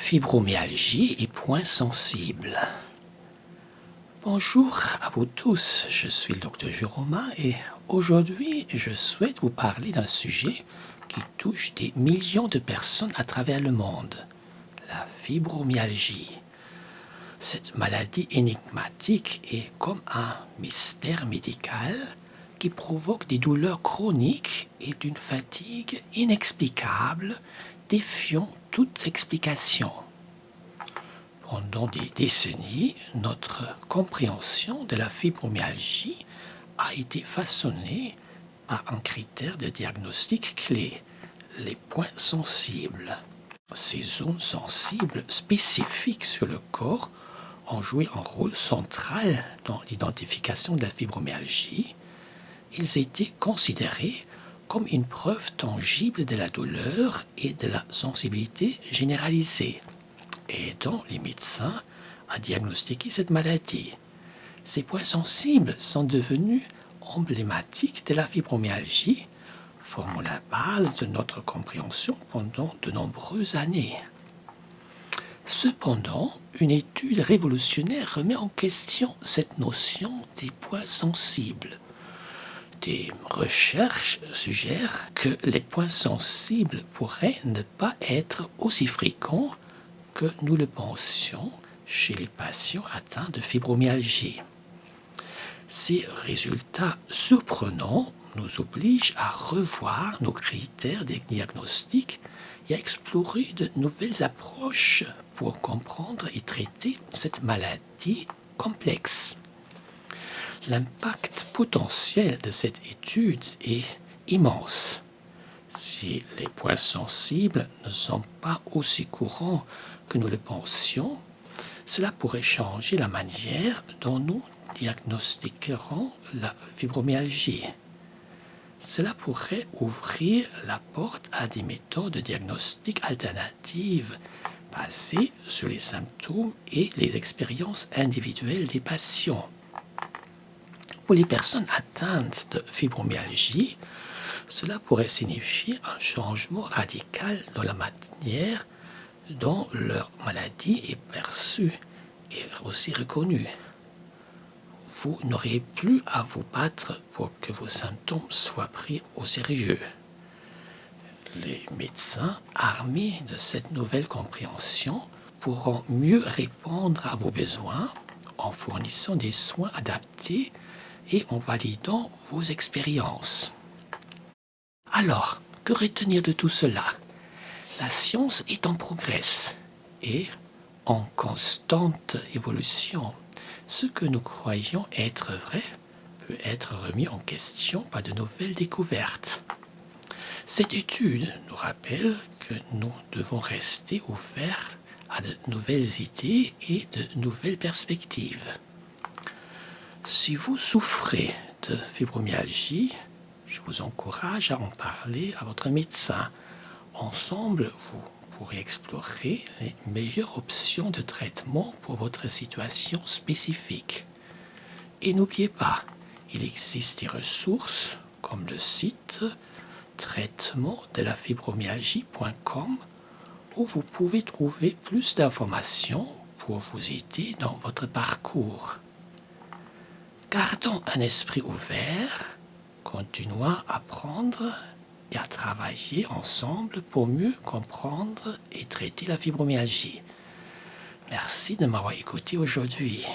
Fibromyalgie et points sensibles. Bonjour à vous tous, je suis le Dr Jérôme et aujourd'hui je souhaite vous parler d'un sujet qui touche des millions de personnes à travers le monde, la fibromyalgie. Cette maladie énigmatique est comme un mystère médical qui provoque des douleurs chroniques et d'une fatigue inexplicable, défiant toute explication. Pendant des décennies, notre compréhension de la fibromyalgie a été façonnée par un critère de diagnostic clé, les points sensibles. Ces zones sensibles spécifiques sur le corps ont joué un rôle central dans l'identification de la fibromyalgie. Ils étaient considérés comme une preuve tangible de la douleur et de la sensibilité généralisée, aidant les médecins à diagnostiquer cette maladie. Ces points sensibles sont devenus emblématiques de la fibromyalgie, formant la base de notre compréhension pendant de nombreuses années. Cependant, une étude révolutionnaire remet en question cette notion des points sensibles. Des recherches suggèrent que les points sensibles pourraient ne pas être aussi fréquents que nous le pensions chez les patients atteints de fibromyalgie. Ces résultats surprenants nous obligent à revoir nos critères de diagnostic et à explorer de nouvelles approches pour comprendre et traiter cette maladie complexe. L'impact potentiel de cette étude est immense. Si les points sensibles ne sont pas aussi courants que nous le pensions, cela pourrait changer la manière dont nous diagnostiquerons la fibromyalgie. Cela pourrait ouvrir la porte à des méthodes de diagnostic alternatives basées sur les symptômes et les expériences individuelles des patients. Pour les personnes atteintes de fibromyalgie, cela pourrait signifier un changement radical dans la manière dont leur maladie est perçue et aussi reconnue. Vous n'aurez plus à vous battre pour que vos symptômes soient pris au sérieux. Les médecins, armés de cette nouvelle compréhension, pourront mieux répondre à vos besoins en fournissant des soins adaptés et en validant vos expériences. Alors, que retenir de tout cela? La science est en progrès et en constante évolution. Ce que nous croyons être vrai peut être remis en question par de nouvelles découvertes. Cette étude nous rappelle que nous devons rester ouverts à de nouvelles idées et de nouvelles perspectives. Si vous souffrez de fibromyalgie, je vous encourage à en parler à votre médecin. Ensemble, vous pourrez explorer les meilleures options de traitement pour votre situation spécifique. Et n'oubliez pas, il existe des ressources comme le site traitementdelaffibromyalgie.com où vous pouvez trouver plus d'informations pour vous aider dans votre parcours. Gardons un esprit ouvert, continuons à apprendre et à travailler ensemble pour mieux comprendre et traiter la fibromyalgie. Merci de m'avoir écouté aujourd'hui.